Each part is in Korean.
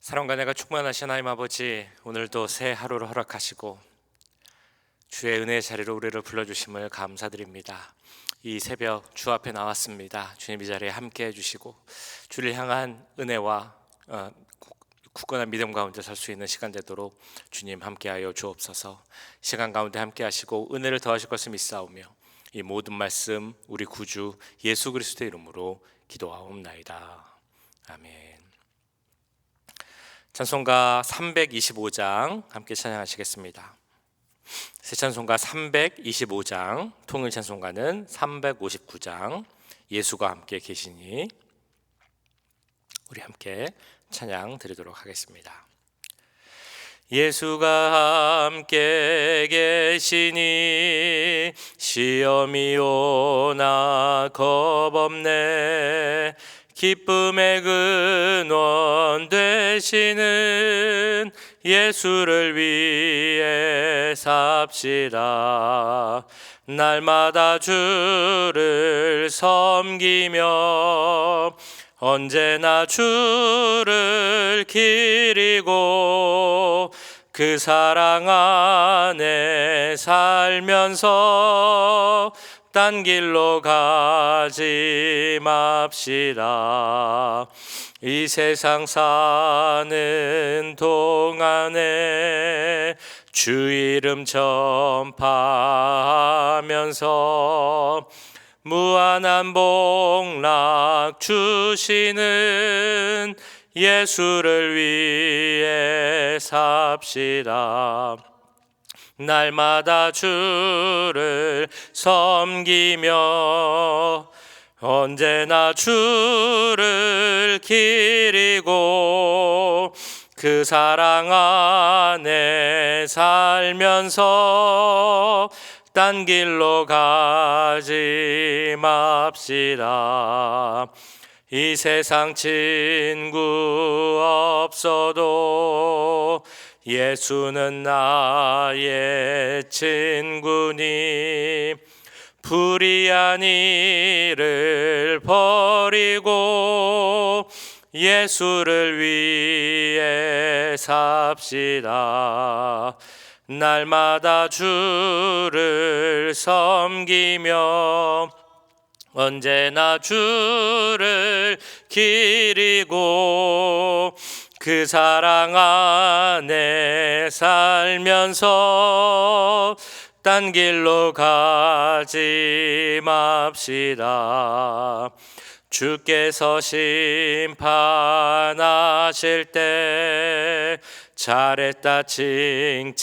사랑과 내가 충만하신 하나님 아버지, 오늘도 새 하루를 허락하시고 주의 은혜의 자리로 우리를 불러주심을 감사드립니다. 이 새벽 주 앞에 나왔습니다. 주님 이 자리에 함께 해주시고 주를 향한 은혜와 굳건한 믿음 가운데 설 수 있는 시간 되도록 주님 함께하여 주옵소서. 시간 가운데 함께 하시고 은혜를 더하실 것을 믿사오며 이 모든 말씀 우리 구주 예수 그리스도의 이름으로 기도하옵나이다. 아멘. 찬송가 325장 함께 찬양하시겠습니다. 새 찬송가 325장, 통일 찬송가는 359장, 예수가 함께 계시니, 우리 함께 찬양 드리도록 하겠습니다. 예수가 함께 계시니 시험이 오나 겁없네. 기쁨의 근원 되시는 예수를 위해 삽시다. 날마다 주를 섬기며 언제나 주를 기리고 그 사랑 안에 살면서 딴 길로 가지 맙시다. 이 세상 사는 동안에 주 이름 전파하면서 무한한 복락 주시는 예수를 위해 삽시다. 날마다 주를 섬기며 언제나 주를 기리고 그 사랑 안에 살면서 딴 길로 가지 맙시다. 이 세상 친구 없어도 예수는 나의 친구니 불의한 일을 버리고 예수를 위해 삽시다. 날마다 주를 섬기며 언제나 주를 기리고 그 사랑 안에 살면서 딴 길로 가지 맙시다. 주께서 심판하실 때 잘했다 칭찬하리니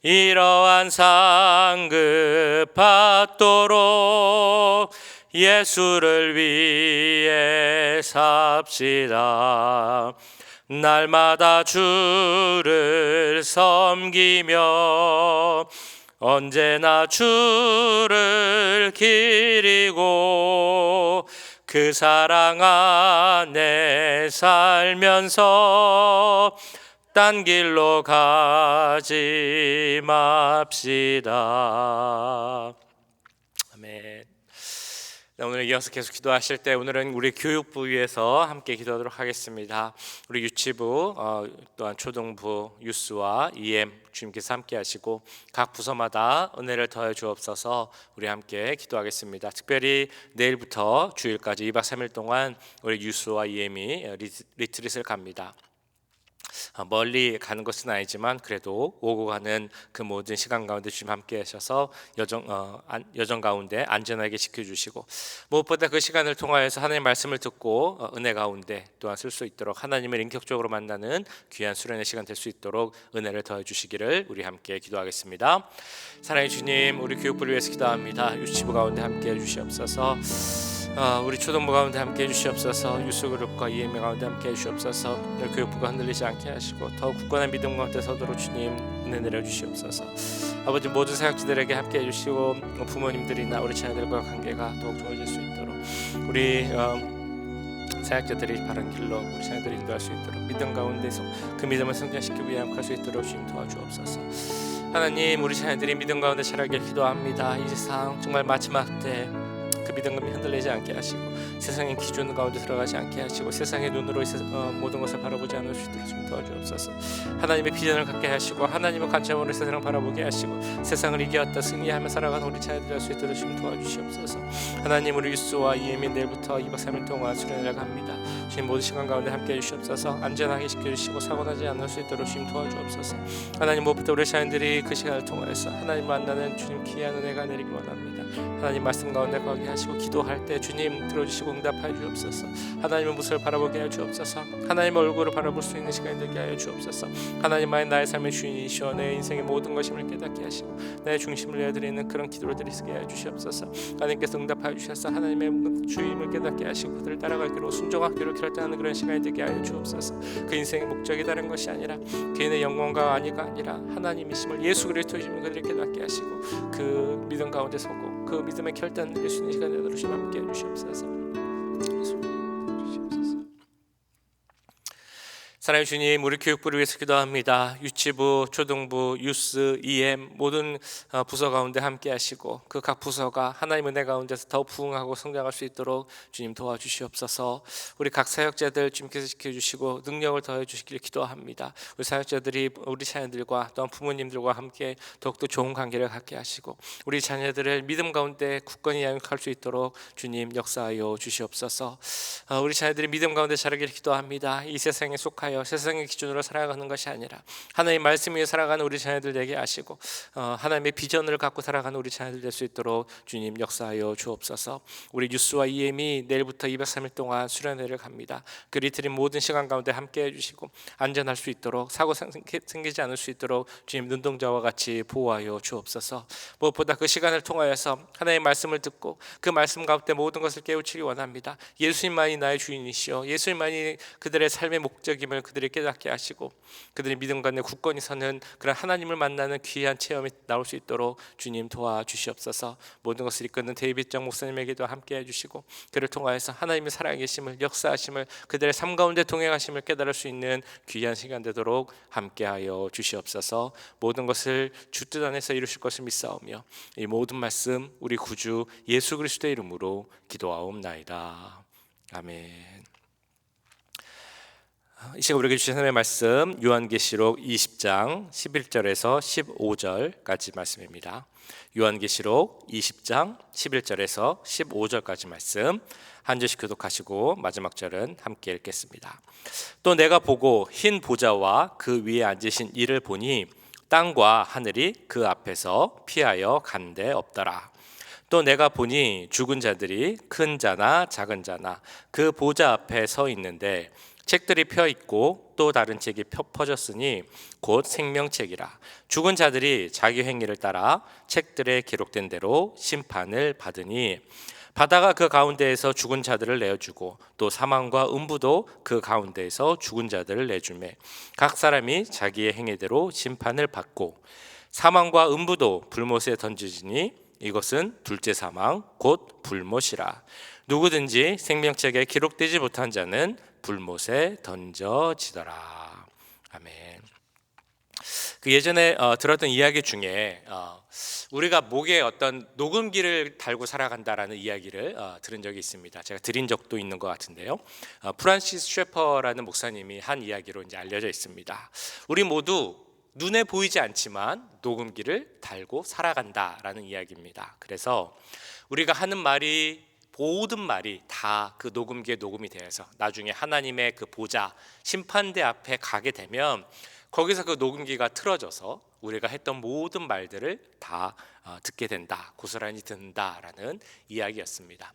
이러한 상급 받도록 예수를 위해 삽시다. 날마다 주를 섬기며 언제나 주를 기리고 그 사랑 안에 살면서 딴 길로 가지 맙시다. 아멘. 오늘 이어서 계속 기도하실 때 오늘은 우리 교육부 위해서 함께 기도하도록 하겠습니다. 우리 유치부 또한 초등부 유스와 EM 주님께서 함께 하시고 각 부서마다 은혜를 더해 주옵소서. 우리 함께 기도하겠습니다. 특별히 내일부터 주일까지 2박 3일 동안 우리 유스와 EM이 리트릿을 갑니다. 멀리 가는 것은 아니지만 그래도 오고 가는 그 모든 시간 가운데 주님 함께 하셔서 여정 가운데 안전하게 지켜주시고 무엇보다 그 시간을 통하여서 하나님의 말씀을 듣고 은혜 가운데 또한 쓸 수 있도록 하나님을 인격적으로 만나는 귀한 수련의 시간 될 수 있도록 은혜를 더해 주시기를 우리 함께 기도하겠습니다. 사랑의 주님, 우리 교육부를 위해서 기도합니다. 유치부 가운데 함께 해주시옵소서. 우리 초등부 가운데 함께 해주시옵소서. 유스그룹과 EM 가운데 함께 해주시옵소서. 교육부가 흔들리지 않게 하시고 더욱 굳건한 믿음 가운데 서도록 주님 은혜 내려주시옵소서. 아버지 모든 사역자들에게 함께 해주시고 부모님들이나 우리 자녀들과 관계가 더욱 좋아질 수 있도록 우리 사역자들이 바른 길로 우리 자녀들이 인도할 수 있도록 믿음 가운데서 그 믿음을 성장시키고 양육할 수 있도록 주님 도와주옵소서. 하나님, 우리 자녀들이 믿음 가운데 자라길 기도합니다. 이 세상 정말 마지막 때 그 믿음감이 흔들리지 않게 하시고 세상의 기준 가운데 들어가지 않게 하시고 세상의 눈으로 모든 것을 바라보지 않을 수 있도록 좀 도와주옵소서. 하나님의 비전을 갖게 하시고 하나님의 관점으로 세상을 바라보게 하시고 세상을 이겨왔다 승리하며 살아가는 우리 자녀들 될 수 있도록 좀 도와주시옵소서. 하나님, 우리 유스와 이엠이 내일부터 2박 3일 동안 수련회를 갑니다. 주님 모든 시간 가운데 함께 해주시옵소서. 안전하게 지켜주시고 사고나지 않을 수 있도록 주님 도와주옵소서. 하나님, 무엇보다 우리 자녀들이 그 시간을 통하여서 하나님 만나는 주님 귀한 은혜가 내리길 원합니다. 하나님 말씀 가운데 거하게 하시고 기도할 때 주님 들어주시고 응답하여 주옵소서. 하나님의 모습을 바라보게 하여 주옵소서. 하나님의 얼굴을 바라볼 수 있는 시간이 되게 하여 주옵소서. 하나님만이 나의 삶의 주인이시오 내 인생의 모든 것임을 깨닫게 하시고 나의 중심을 내어드리는 그런 기도를 드리게 하여 주시옵소서. 하나님께서 응답하여 주셔서 하나님의 주임을 깨닫게 하시고 그들을 따라가기로 순종하기로 결단하는 그런 시간이 되게 하여 주옵소서. 그 인생의 목적이 다른 것이 아니라 개인의 영광과 안위가 아니라 하나님이심을 예수 그리스도이심을 그들을 깨닫게 하시고 그 믿음 가운데 서고 그 믿음의 결단을 내릴 수 있는 시간이 되도록 주님 함께 해주시옵소서. 사랑의 주님, 우리 교육부를 위해서 기도합니다. 유치부, 초등부, 유스, EM 모든 부서 가운데 함께 하시고 그 각 부서가 하나님의 은혜 가운데서 더 부흥하고 성장할 수 있도록 주님 도와주시옵소서. 우리 각 사역자들 주님께서 지켜주시고 능력을 더해 주시길 기도합니다. 우리 사역자들이 우리 자녀들과 또한 부모님들과 함께 더욱더 좋은 관계를 갖게 하시고 우리 자녀들을 믿음 가운데 굳건히 양육할 수 있도록 주님 역사하여 주시옵소서. 우리 자녀들이 믿음 가운데 자라기를 기도합니다. 이 세상에 속하여 세상의 기준으로 살아가는 것이 아니라 하나님의 말씀 위에 살아가는 우리 자녀들 되게 하시고 하나님의 비전을 갖고 살아가는 우리 자녀들 될 수 있도록 주님 역사하여 주옵소서. 우리 유스와 이엠이 내일부터 203일 동안 수련회를 갑니다. 그 리트린 모든 시간 가운데 함께 해주시고 안전할 수 있도록 사고 생기지 않을 수 있도록 주님 눈동자와 같이 보호하여 주옵소서. 무엇보다 그 시간을 통하여서 하나님의 말씀을 듣고 그 말씀 가운데 모든 것을 깨우치기 원합니다. 예수님만이 나의 주인이시오 예수님만이 그들의 삶의 목적임을 그들이 깨닫게 하시고 그들의 믿음 가운데 굳건히 서는 그런 하나님을 만나는 귀한 체험이 나올 수 있도록 주님 도와주시옵소서. 모든 것을 이끄는 데이빗 정 목사님에게도 함께 해주시고 그를 통하여서 하나님의 살아계심을 역사하심을 그들의 삶 가운데 동행하심을 깨달을 수 있는 귀한 시간 되도록 함께하여 주시옵소서. 모든 것을 주 뜻 안에서 이루실 것을 믿사오며 이 모든 말씀 우리 구주 예수 그리스도의 이름으로 기도하옵나이다. 아멘. 이 시간 우리에게 주신 하나님의 말씀 요한계시록 20장 11절에서 15절까지 말씀입니다. 요한계시록 20장 11절에서 15절까지 말씀 한 절씩 교독하시고 마지막 절은 함께 읽겠습니다. 또 내가 보고 흰 보좌와 그 위에 앉으신 이를 보니 땅과 하늘이 그 앞에서 피하여 간 데 없더라. 또 내가 보니 죽은 자들이 큰 자나 작은 자나 그 보좌 앞에 서 있는데 책들이 펴 있고 또 다른 책이 퍼졌으니 곧 생명책이라. 죽은 자들이 자기 행위를 따라 책들에 기록된 대로 심판을 받으니 바다가 그 가운데에서 죽은 자들을 내어주고 또 사망과 음부도 그 가운데에서 죽은 자들을 내주매 각 사람이 자기의 행위대로 심판을 받고 사망과 음부도 불못에 던지지니 이것은 둘째 사망 곧 불못이라. 누구든지 생명책에 기록되지 못한 자는 불못에 던져지더라. 아멘. 그 예전에 들었던 이야기 중에 우리가 목에 어떤 녹음기를 달고 살아간다라는 이야기를 들은 적이 있습니다. 제가 드린 적도 있는 것 같은데요. 프란시스 셰퍼라는 목사님이 한 이야기로 이제 알려져 있습니다. 우리 모두 눈에 보이지 않지만 녹음기를 달고 살아간다라는 이야기입니다. 그래서 우리가 하는 말이 모든 말이 다 그 녹음기에 녹음이 되어서 나중에 하나님의 그 보좌 심판대 앞에 가게 되면 거기서 그 녹음기가 틀어져서 우리가 했던 모든 말들을 다 듣게 된다, 고스란히 듣는다라는 이야기였습니다.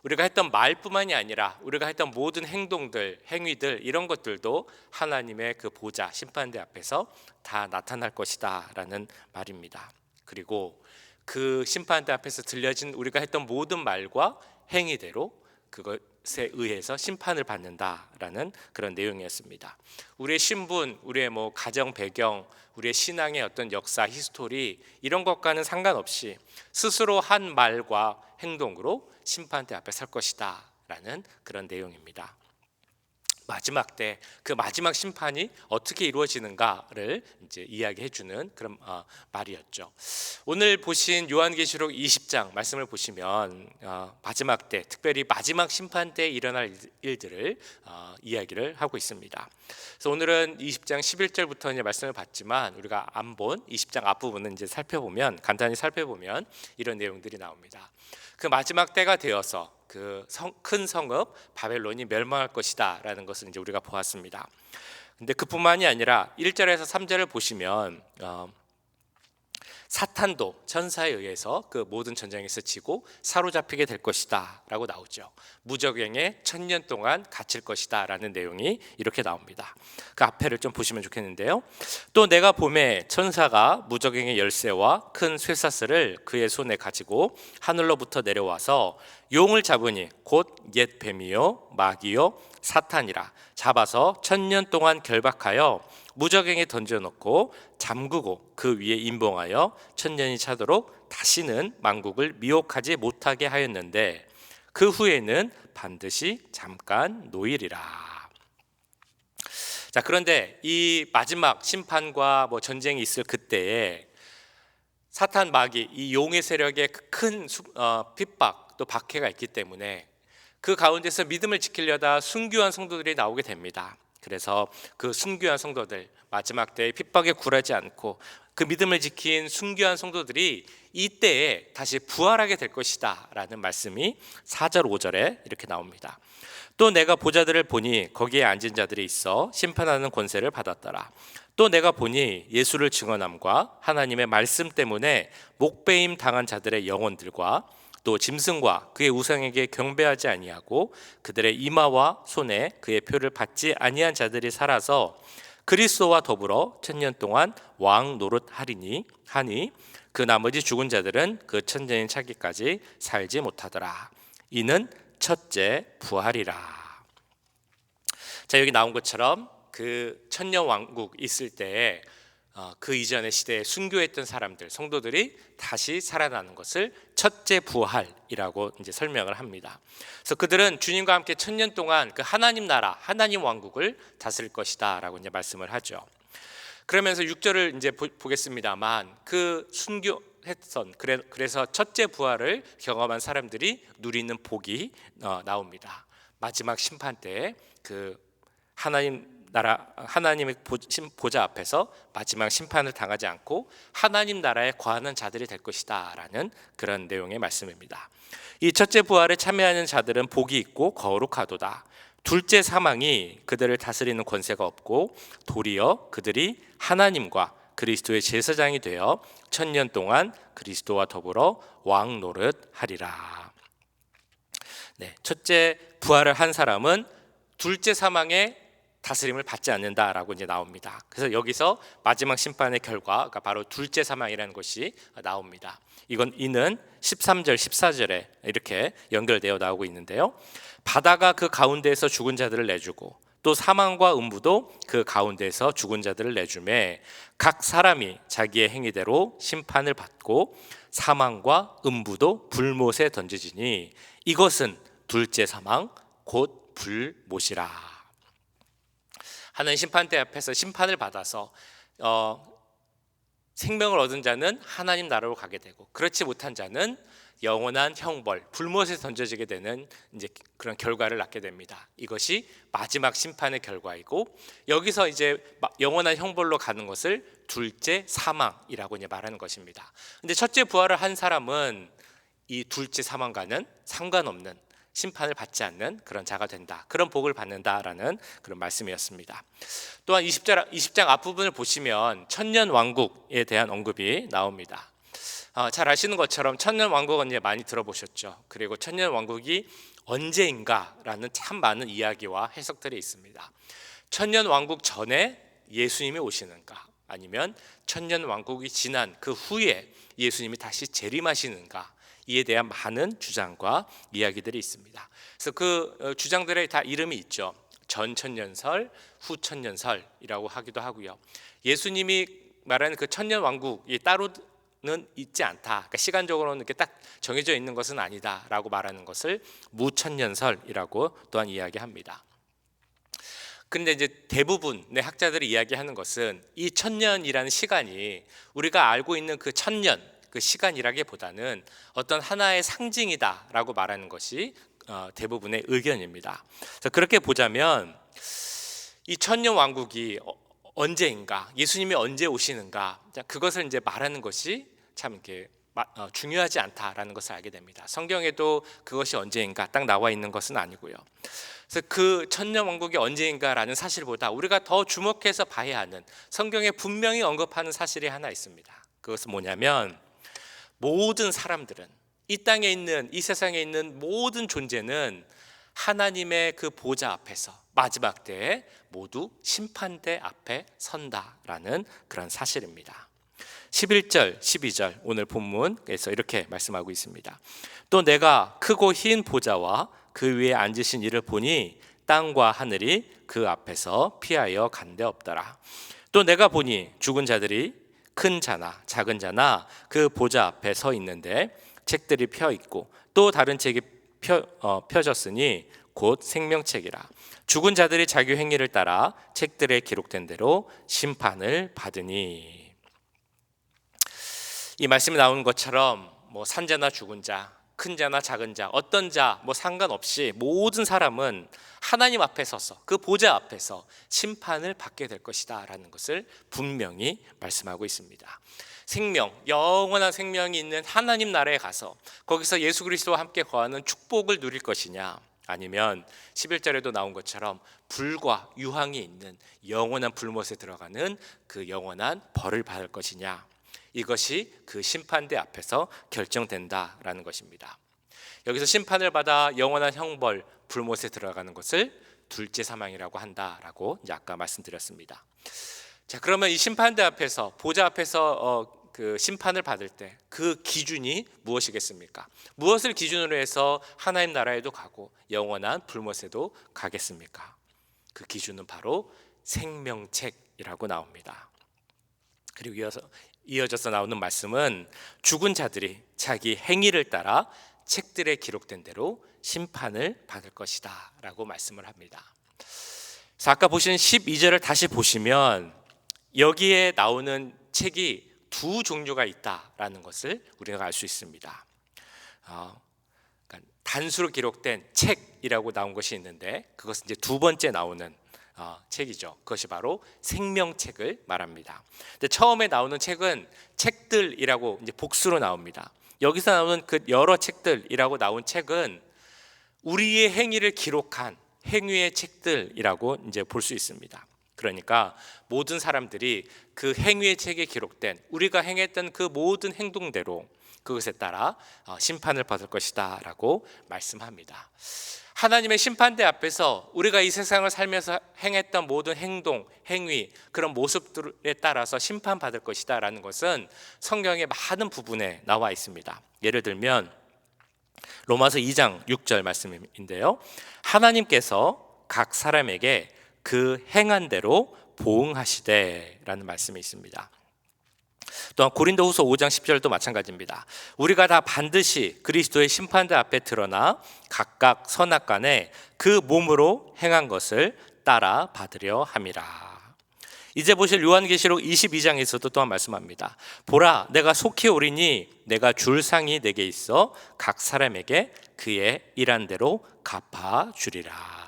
우리가 했던 말뿐만이 아니라 우리가 했던 모든 행동들, 행위들 이런 것들도 하나님의 그 보좌 심판대 앞에서 다 나타날 것이다라는 말입니다. 그리고 그 심판대 앞에서 들려진 우리가 했던 모든 말과 행위대로 그것에 의해서 심판을 받는다라는 그런 내용이었습니다. 우리의 신분, 우리의 가정 배경, 우리의 신앙의 어떤 역사, 히스토리 이런 것과는 상관없이 스스로 한 말과 행동으로 심판대 앞에 설 것이다라는 그런 내용입니다. 마지막 때 그 마지막 심판이 어떻게 이루어지는가를 이제 이야기해주는 그런 말이었죠. 오늘 보신 요한계시록 20장 말씀을 보시면 마지막 때, 특별히 마지막 심판 때 일어날 일들을 이야기를 하고 있습니다. 그래서 오늘은 20장 11절부터 이제 말씀을 봤지만 우리가 안 본 20장 앞부분은 이제 간단히 살펴보면 이런 내용들이 나옵니다. 그 마지막 때가 되어서 그 큰 성읍 바벨론이 멸망할 것이다라는 것을 이제 우리가 보았습니다. 근데 그뿐만이 아니라 1절에서 3절을 보시면 사탄도 천사에 의해서 그 모든 전쟁에서 지고 사로잡히게 될 것이다 라고 나오죠. 무적행에 1000년 동안 갇힐 것이다 라는 내용이 이렇게 나옵니다. 그 앞에를 좀 보시면 좋겠는데요. 또 내가 봄에 천사가 무적행의 열쇠와 큰 쇠사슬을 그의 손에 가지고 하늘로부터 내려와서 용을 잡으니 곧 옛 뱀이요 마귀요 사탄이라 잡아서 1000년 동안 결박하여 무적행에 던져놓고 잠그고 그 위에 임봉하여 1000년이 차도록 다시는 만국을 미혹하지 못하게 하였는데 그 후에는 반드시 잠깐 노일이라. 자, 그런데 이 마지막 심판과 전쟁이 있을 그때에 사탄 마귀 이 용의 세력의 큰 핍박 또 박해가 있기 때문에 그 가운데서 믿음을 지키려다 순교한 성도들이 나오게 됩니다. 그래서 그 순교한 성도들, 마지막 때에 핍박에 굴하지 않고 그 믿음을 지킨 순교한 성도들이 이때에 다시 부활하게 될 것이다 라는 말씀이 4절 5절에 이렇게 나옵니다. 또 내가 보좌들을 보니 거기에 앉은 자들이 있어 심판하는 권세를 받았더라. 또 내가 보니 예수를 증언함과 하나님의 말씀 때문에 목배임 당한 자들의 영혼들과 또 짐승과 그의 우상에게 경배하지 아니하고 그들의 이마와 손에 그의 표를 받지 아니한 자들이 살아서 그리스도와 더불어 1000년 동안 왕 노릇하리니 하니 그 나머지 죽은 자들은 그 1000년이 차기까지 살지 못하더라. 이는 첫째 부활이라. 자, 여기 나온 것처럼 그 1000년 왕국 있을 때에 그 이전의 시대에 순교했던 사람들, 성도들이 다시 살아나는 것을 첫째 부활이라고 이제 설명을 합니다. 그래서 그들은 주님과 함께 1000년 동안 그 하나님 나라, 하나님 왕국을 다스릴 것이다라고 이제 말씀을 하죠. 그러면서 6절을 이제 보겠습니다만 그 순교했던 그래서 첫째 부활을 경험한 사람들이 누리는 복이 나옵니다. 마지막 심판 때에 그 하나님의 보좌 앞에서 마지막 심판을 당하지 않고 하나님 나라에 거하는 자들이 될 것이다 라는 그런 내용의 말씀입니다. 이 첫째 부활에 참여하는 자들은 복이 있고 거룩하도다. 둘째 사망이 그들을 다스리는 권세가 없고 도리어 그들이 하나님과 그리스도의 제사장이 되어 1000년 동안 그리스도와 더불어 왕 노릇하리라. 네, 첫째 부활을 한 사람은 둘째 사망의 다스림을 받지 않는다라고 이제 나옵니다. 그래서 여기서 마지막 심판의 결과가 바로 둘째 사망이라는 것이 나옵니다. 이는 13절, 14절에 이렇게 연결되어 나오고 있는데요. 바다가 그 가운데에서 죽은 자들을 내주고 또 사망과 음부도 그 가운데에서 죽은 자들을 내주매 각 사람이 자기의 행위대로 심판을 받고 사망과 음부도 불못에 던져지니 이것은 둘째 사망 곧 불못이라. 하는 심판대 앞에서 심판을 받아서 생명을 얻은 자는 하나님 나라로 가게 되고 그렇지 못한 자는 영원한 형벌, 불못에 던져지게 되는 이제 그런 결과를 낳게 됩니다. 이것이 마지막 심판의 결과이고 여기서 이제 영원한 형벌로 가는 것을 둘째 사망이라고 이제 말하는 것입니다. 근데 첫째 부활을 한 사람은 이 둘째 사망과는 상관없는 심판을 받지 않는 그런 자가 된다. 그런 복을 받는다라는 그런 말씀이었습니다. 또한 20장 앞부분을 보시면 천년 왕국에 대한 언급이 나옵니다. 잘 아시는 것처럼 천년 왕국은 이제 많이 들어보셨죠. 그리고 천년 왕국이 언제인가라는 참 많은 이야기와 해석들이 있습니다. 천년 왕국 전에 예수님이 오시는가 아니면 천년 왕국이 지난 그 후에 예수님이 다시 재림하시는가 이에 대한 많은 주장과 이야기들이 있습니다. 그래서 그 주장들의 다 이름이 있죠. 전천년설, 후천년설이라고 하기도 하고요. 예수님이 말하는 그 천년 왕국이 따로는 있지 않다. 그러니까 시간적으로는 이렇게 딱 정해져 있는 것은 아니다라고 말하는 것을 무천년설이라고 또한 이야기합니다. 근데 이제 대부분의 학자들이 이야기하는 것은 이 1000년이라는 시간이 우리가 알고 있는 그 1000년 그 시간이라기보다는 어떤 하나의 상징이다라고 말하는 것이 대부분의 의견입니다. 그래서 그렇게 보자면 이 1000년 왕국이 언제인가, 예수님이 언제 오시는가, 그것을 이제 말하는 것이 참 이렇게 중요하지 않다라는 것을 알게 됩니다. 성경에도 그것이 언제인가 딱 나와 있는 것은 아니고요. 그래서 그 1000년 왕국이 언제인가라는 사실보다 우리가 더 주목해서 봐야 하는, 성경에 분명히 언급하는 사실이 하나 있습니다. 그것은 뭐냐면 모든 사람들은, 이 땅에 있는, 이 세상에 있는 모든 존재는 하나님의 그 보좌 앞에서 마지막 때에 모두 심판대 앞에 선다라는 그런 사실입니다. 11절, 12절 오늘 본문에서 이렇게 말씀하고 있습니다. 또 내가 크고 흰 보좌와 그 위에 앉으신 이를 보니 땅과 하늘이 그 앞에서 피하여 간데 없더라. 또 내가 보니 죽은 자들이 큰 자나 작은 자나 그 보좌 앞에 서 있는데 책들이 펴 있고 또 다른 책이 펴졌으니 곧 생명책이라. 죽은 자들이 자기 행위를 따라 책들에 기록된 대로 심판을 받으니. 이 말씀에 나오는 것처럼 뭐 산자나 죽은 자, 큰 자나 작은 자, 어떤 자 상관없이 모든 사람은 하나님 앞에 서서 그 보좌 앞에서 심판을 받게 될 것이다 라는 것을 분명히 말씀하고 있습니다. 생명, 영원한 생명이 있는 하나님 나라에 가서 거기서 예수 그리스도와 함께 거하는 축복을 누릴 것이냐, 아니면 11절에도 나온 것처럼 불과 유황이 있는 영원한 불못에 들어가는 그 영원한 벌을 받을 것이냐, 이것이 그 심판대 앞에서 결정된다라는 것입니다. 여기서 심판을 받아 영원한 형벌, 불못에 들어가는 것을 둘째 사망이라고 한다라고 이제 아까 말씀드렸습니다. 자, 그러면 이 심판대 앞에서, 보좌 앞에서 그 심판을 받을 때 그 기준이 무엇이겠습니까? 무엇을 기준으로 해서 하나님 나라에도 가고 영원한 불못에도 가겠습니까? 그 기준은 바로 생명책이라고 나옵니다. 그리고 이어져서 나오는 말씀은 죽은 자들이 자기 행위를 따라 책들에 기록된 대로 심판을 받을 것이다 라고 말씀을 합니다. 그래서 아까 보신 12절을 다시 보시면 여기에 나오는 책이 두 종류가 있다라는 것을 우리가 알 수 있습니다. 그러니까 단수로 기록된 책이라고 나온 것이 있는데 그것은 이제 두 번째 나오는 책이죠. 그것이 바로 생명책을 말합니다. 근데 처음에 나오는 책은 책들이라고 이제 복수로 나옵니다. 여기서 나오는 그 여러 책들이라고 나온 책은 우리의 행위를 기록한 행위의 책들이라고 이제 볼 수 있습니다. 그러니까 모든 사람들이 그 행위의 책에 기록된 우리가 행했던 그 모든 행동대로 그것에 따라 심판을 받을 것이다 라고 말씀합니다. 하나님의 심판대 앞에서 우리가 이 세상을 살면서 행했던 모든 행동, 행위, 그런 모습들에 따라서 심판받을 것이다 라는 것은 성경의 많은 부분에 나와 있습니다. 예를 들면 로마서 2장 6절 말씀인데요, 하나님께서 각 사람에게 그 행한 대로 보응하시되 라는 말씀이 있습니다. 또한 고린도후서 5장 10절도 마찬가지입니다. 우리가 다 반드시 그리스도의 심판대 앞에 드러나 각각 선악간에 그 몸으로 행한 것을 따라 받으려 함이라. 이제 보실 요한계시록 22장에서도 또한 말씀합니다. 보라, 내가 속히 오리니 내가 줄 상이 내게 있어 각 사람에게 그의 일한 대로 갚아 주리라.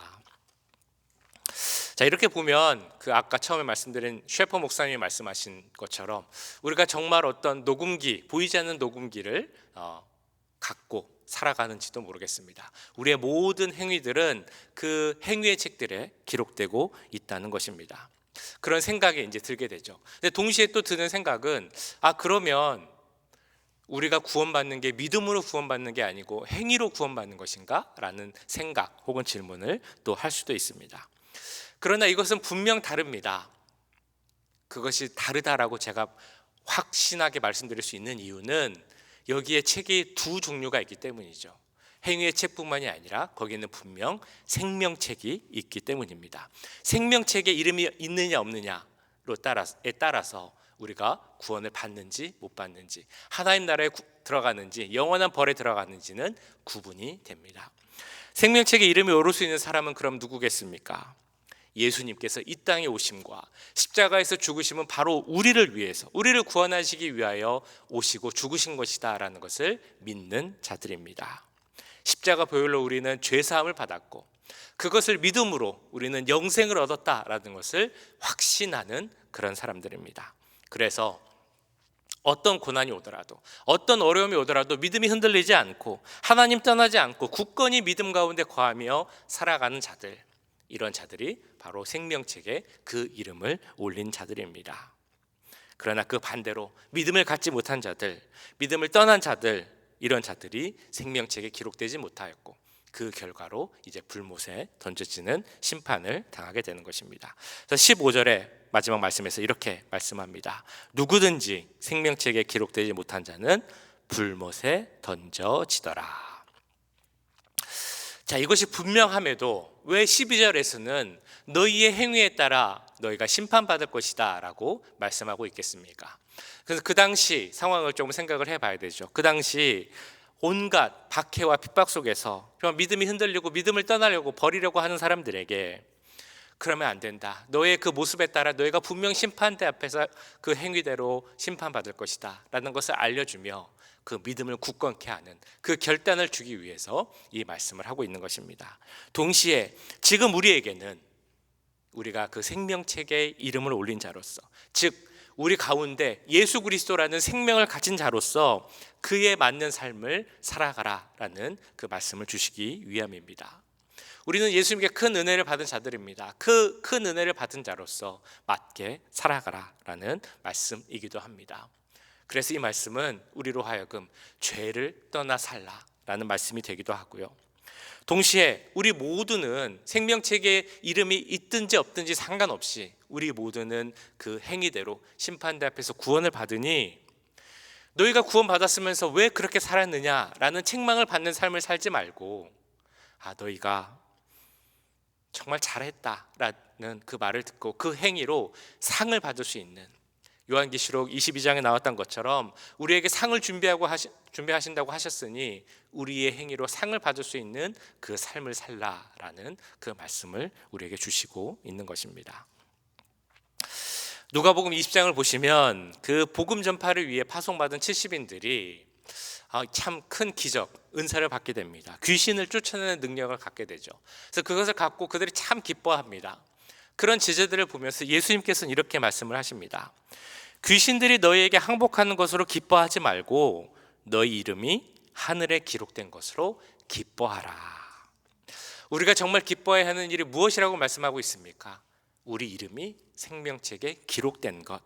자, 이렇게 보면 그 아까 처음에 말씀드린 셰퍼 목사님이 말씀하신 것처럼 우리가 정말 어떤 녹음기, 보이지 않는 녹음기를 갖고 살아가는지도 모르겠습니다. 우리의 모든 행위들은 그 행위의 책들에 기록되고 있다는 것입니다. 그런 생각이 이제 들게 되죠. 근데 동시에 또 드는 생각은 그러면 우리가 구원받는 게 믿음으로 구원받는 게 아니고 행위로 구원받는 것인가? 라는 생각 혹은 질문을 또 할 수도 있습니다. 그러나 이것은 분명 다릅니다. 그것이 다르다라고 제가 확신하게 말씀드릴 수 있는 이유는 여기에 책이 두 종류가 있기 때문이죠. 행위의 책뿐만이 아니라 거기에는 분명 생명책이 있기 때문입니다. 생명책에 이름이 있느냐 없느냐에 따라서 우리가 구원을 받는지 못 받는지, 하나님 나라에 들어가는지 영원한 벌에 들어가는지는 구분이 됩니다. 생명책에 이름이 오를 수 있는 사람은 그럼 누구겠습니까? 예수님께서 이 땅에 오심과 십자가에서 죽으심은 바로 우리를 위해서, 우리를 구원하시기 위하여 오시고 죽으신 것이다 라는 것을 믿는 자들입니다. 십자가 보혈로 우리는 죄사함을 받았고 그것을 믿음으로 우리는 영생을 얻었다라는 것을 확신하는 그런 사람들입니다. 그래서 어떤 고난이 오더라도, 어떤 어려움이 오더라도 믿음이 흔들리지 않고 하나님 떠나지 않고 굳건히 믿음 가운데 거하며 살아가는 자들, 이런 자들이 바로 생명책에 그 이름을 올린 자들입니다. 그러나 그 반대로 믿음을 갖지 못한 자들, 믿음을 떠난 자들, 이런 자들이 생명책에 기록되지 못하였고 그 결과로 이제 불못에 던져지는 심판을 당하게 되는 것입니다. 그래서 15절에 마지막 말씀에서 이렇게 말씀합니다. 누구든지 생명책에 기록되지 못한 자는 불못에 던져지더라. 자, 이것이 분명함에도 왜 12절에서는 너희의 행위에 따라 너희가 심판받을 것이다 라고 말씀하고 있겠습니까? 그래서 그 당시 상황을 좀 생각을 해봐야 되죠. 그 당시 온갖 박해와 핍박 속에서 믿음이 흔들리고 믿음을 떠나려고 버리려고 하는 사람들에게 그러면 안 된다, 너의 그 모습에 따라 너희가 분명 심판대 앞에서 그 행위대로 심판받을 것이다 라는 것을 알려주며 그 믿음을 굳건케 하는 그 결단을 주기 위해서 이 말씀을 하고 있는 것입니다. 동시에 지금 우리에게는 우리가 그 생명책에 이름을 올린 자로서, 즉 우리 가운데 예수 그리스도라는 생명을 가진 자로서 그에 맞는 삶을 살아가라라는 그 말씀을 주시기 위함입니다. 우리는 예수님께 큰 은혜를 받은 자들입니다. 그 큰 은혜를 받은 자로서 맞게 살아가라라는 말씀이기도 합니다. 그래서 이 말씀은 우리로 하여금 죄를 떠나 살라라는 말씀이 되기도 하고요. 동시에 우리 모두는 생명책에 이름이 있든지 없든지 상관없이 우리 모두는 그 행위대로 심판대 앞에서 구원을 받으니 너희가 구원받았으면서 왜 그렇게 살았느냐라는 책망을 받는 삶을 살지 말고, 너희가 정말 잘했다라는 그 말을 듣고 그 행위로 상을 받을 수 있는, 요한계시록 22장에 나왔던 것처럼 우리에게 상을 준비하신다고 하셨으니 우리의 행위로 상을 받을 수 있는 그 삶을 살라라는 그 말씀을 우리에게 주시고 있는 것입니다. 누가복음 20장을 보시면 그 복음 전파를 위해 파송받은 70인들이 참 큰 기적, 은사를 받게 됩니다. 귀신을 쫓아내는 능력을 갖게 되죠. 그래서 그것을 갖고 그들이 참 기뻐합니다. 그런 제자들을 보면서 예수님께서는 이렇게 말씀을 하십니다. 귀신들이 너희에게 항복하는 것으로 기뻐하지 말고 너희 이름이 하늘에 기록된 것으로 기뻐하라. 우리가 정말 기뻐해야 하는 일이 무엇이라고 말씀하고 있습니까? 우리 이름이 생명책에 기록된 것,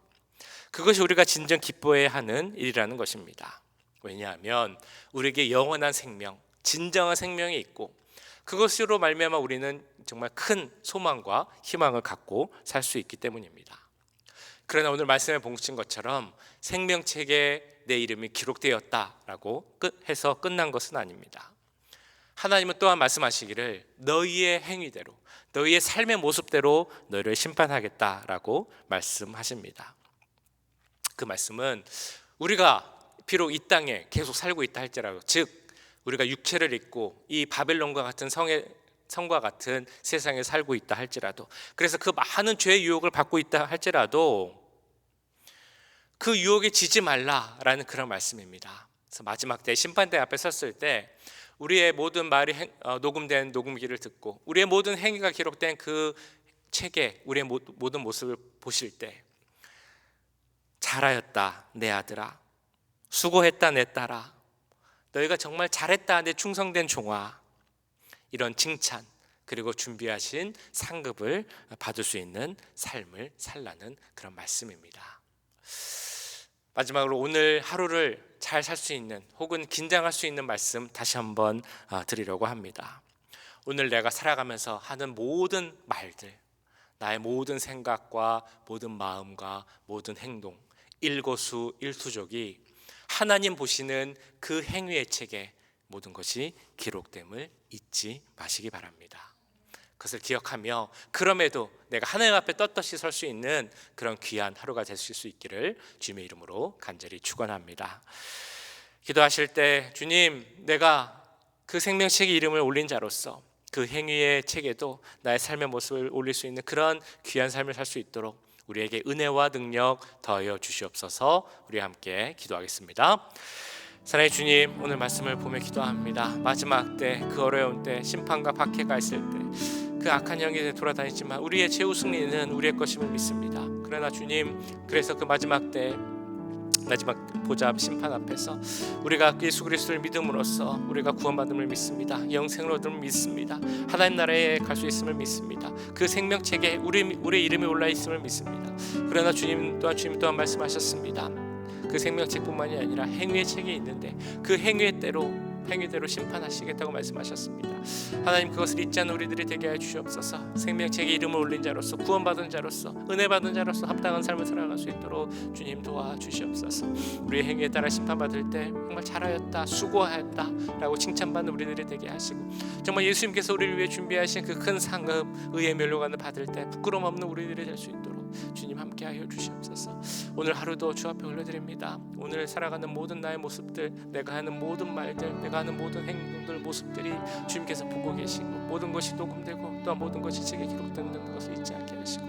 그것이 우리가 진정 기뻐해야 하는 일이라는 것입니다. 왜냐하면 우리에게 영원한 생명, 진정한 생명이 있고 그것으로 말미암아 우리는 정말 큰 소망과 희망을 갖고 살 수 있기 때문입니다. 그러나 오늘 말씀에 보신 것처럼 생명책에 내 이름이 기록되었다라고 해서 끝난 것은 아닙니다. 하나님은 또한 말씀하시기를 너희의 행위대로, 너희의 삶의 모습대로 너희를 심판하겠다라고 말씀하십니다. 그 말씀은 우리가 비록 이 땅에 계속 살고 있다 할지라도, 즉 우리가 육체를 입고 이 바벨론과 같은 성과 같은 세상에 살고 있다 할지라도, 그래서 그 많은 죄의 유혹을 받고 있다 할지라도 그 유혹에 지지 말라라는 그런 말씀입니다. 그래서 마지막 때 심판대 앞에 섰을 때 우리의 모든 말이 녹음된 녹음기를 듣고 우리의 모든 행위가 기록된 그 책에 우리의 모든 모습을 보실 때 잘하였다 내 아들아, 수고했다 내 딸아, 너희가 정말 잘했다 내 충성된 종아, 이런 칭찬 그리고 준비하신 상급을 받을 수 있는 삶을 살라는 그런 말씀입니다. 마지막으로 오늘 하루를 잘 살 수 있는 혹은 긴장할 수 있는 말씀 다시 한번 드리려고 합니다. 오늘 내가 살아가면서 하는 모든 말들, 나의 모든 생각과 모든 마음과 모든 행동, 일거수일투족이 하나님 보시는 그 행위의 책에 모든 것이 기록됨을 잊지 마시기 바랍니다. 그것을 기억하며 그럼에도 내가 하나님 앞에 떳떳이 설 수 있는 그런 귀한 하루가 되실 수 있기를 주님의 이름으로 간절히 축원합니다. 기도하실 때 주님, 내가 그 생명책의 이름을 올린 자로서 그 행위의 책에도 나의 삶의 모습을 올릴 수 있는 그런 귀한 삶을 살 수 있도록 우리에게 은혜와 능력 더하여 주시옵소서. 우리 함께 기도하겠습니다. 사랑의 주님, 오늘 말씀을 보며 기도합니다. 마지막 때, 그 어려운 때, 심판과 박해가 있을 때, 그 악한 영이 돌아다니지만 우리의 최후 승리는 우리의 것임을 믿습니다. 그러나 주님, 그래서 그 마지막 때, 마지막 보좌 심판 앞에서 우리가 예수 그리스도를 믿음으로써 우리가 구원받음을 믿습니다. 영생을 얻음을 믿습니다. 하나님 나라에 갈 수 있음을 믿습니다. 그 생명책에 우리의 이름이 올라 있음을 믿습니다. 그러나 주님 또한 말씀하셨습니다. 그 생명책뿐만이 아니라 행위의 책이 있는데 그 행위대로 심판하시겠다고 말씀하셨습니다. 하나님, 그것을 잊지 않는 우리들이 되게 하여 주시옵소서. 생명책에 이름을 올린 자로서, 구원받은 자로서, 은혜 받은 자로서 합당한 삶을 살아갈 수 있도록 주님 도와주시옵소서. 우리의 행위에 따라 심판받을 때 정말 잘하였다, 수고하였다 라고 칭찬받는 우리들이 되게 하시고, 정말 예수님께서 우리를 위해 준비하신 그 큰 상급, 의의 멸류관을 받을 때 부끄러움 없는 우리들이 될 수 있도록 주님 함께하여 주시옵소서. 오늘 하루도 주 앞에 올려드립니다. 오늘 살아가는 모든 나의 모습들, 내가 하는 모든 말들, 내가 하는 모든 행동들, 모습들이 주님께서 보고 계시고, 모든 것이 녹음되고 또한 모든 것이 책에 기록되는 것을 잊지 않게 하시고,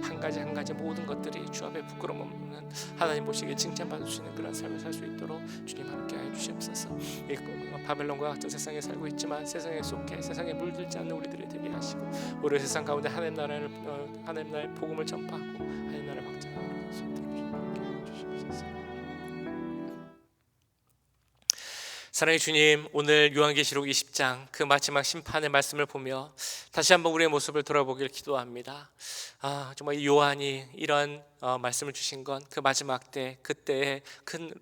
한 가지 모든 것들이 주 앞에 부끄러움 없는 하나님 보시기에 칭찬받을 수 있는 그런 삶을 살 수 있도록 주님 함께하여 주시옵소서. 바벨론과 같은 세상에 살고 있지만 세상에 속해 세상에 물들지 않는 우리들이 되게 하시고, 우리 세상 가운데 하나님 나라의 복음을 전파하고 하나님 나라 확장하는 것을 함께하여 주시옵소서. 사랑의 주님, 오늘 요한계시록 20장 그 마지막 심판의 말씀을 보며 다시 한번 우리의 모습을 돌아보길 기도합니다. 정말 요한이 이런 말씀을 주신 건 그 마지막 때, 그때의 큰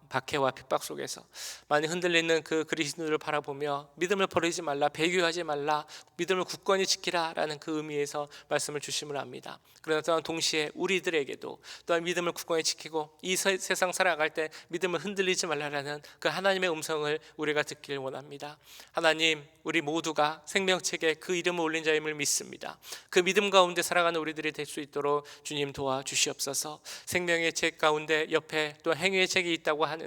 박해와 핍박 속에서 많이 흔들리는 그 그리스도를 바라보며 믿음을 버리지 말라, 배교하지 말라, 믿음을 굳건히 지키라 라는 그 의미에서 말씀을 주심을 합니다. 그러나 또한 동시에 우리들에게도 또한 믿음을 굳건히 지키고 이 세상 살아갈 때 믿음을 흔들리지 말라라는 그 하나님의 음성을 우리가 듣길 원합니다. 하나님, 우리 모두가 생명책에 그 이름을 올린 자임을 믿습니다. 그 믿음 가운데 살아가는 우리들이 될 수 있도록 주님 도와주시옵소서. 생명의 책 가운데 옆에 또 행위의 책이 있다고 하는데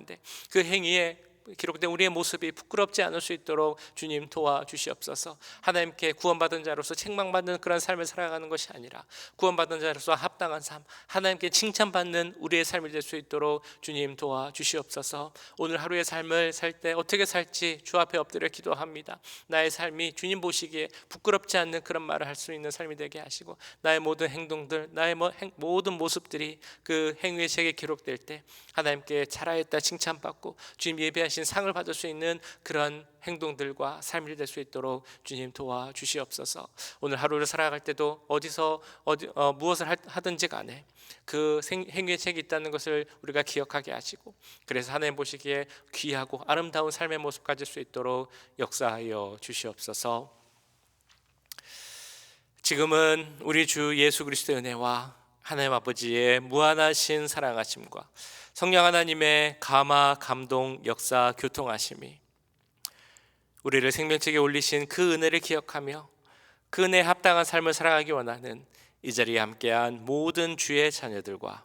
그 행위에 기록된 우리의 모습이 부끄럽지 않을 수 있도록 주님 도와주시옵소서. 하나님께 구원받은 자로서 책망받는 그런 삶을 살아가는 것이 아니라 구원받은 자로서 합당한 삶, 하나님께 칭찬받는 우리의 삶이 될 수 있도록 주님 도와주시옵소서. 오늘 하루의 삶을 살 때 어떻게 살지 주 앞에 엎드려 기도합니다. 나의 삶이 주님 보시기에 부끄럽지 않는 그런 말을 할 수 있는 삶이 되게 하시고, 나의 모든 행동들, 나의 모든 모습들이 그 행위의 책에 기록될 때 하나님께 잘하였다 칭찬받고 주님 예배하신 상을 받을 수 있는 그런 행동들과 삶이 될 수 있도록 주님 도와주시옵소서. 오늘 하루를 살아갈 때도 무엇을 하든지 간에 그 행위의 책이 있다는 것을 우리가 기억하게 하시고, 그래서 하나님 보시기에 귀하고 아름다운 삶의 모습 가질 수 있도록 역사하여 주시옵소서. 지금은 우리 주 예수 그리스도의 은혜와 하나님 아버지의 무한하신 사랑하심과 성령 하나님의 감화, 감동, 역사, 교통하심이 우리를 생명책에 올리신 그 은혜를 기억하며 그 은혜에 합당한 삶을 살아가기 원하는 이 자리에 함께한 모든 주의 자녀들과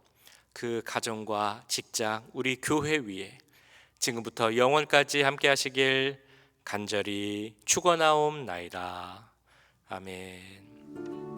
그 가정과 직장, 우리 교회 위에 지금부터 영원까지 함께 하시길 간절히 축원하옵나이다. 아멘.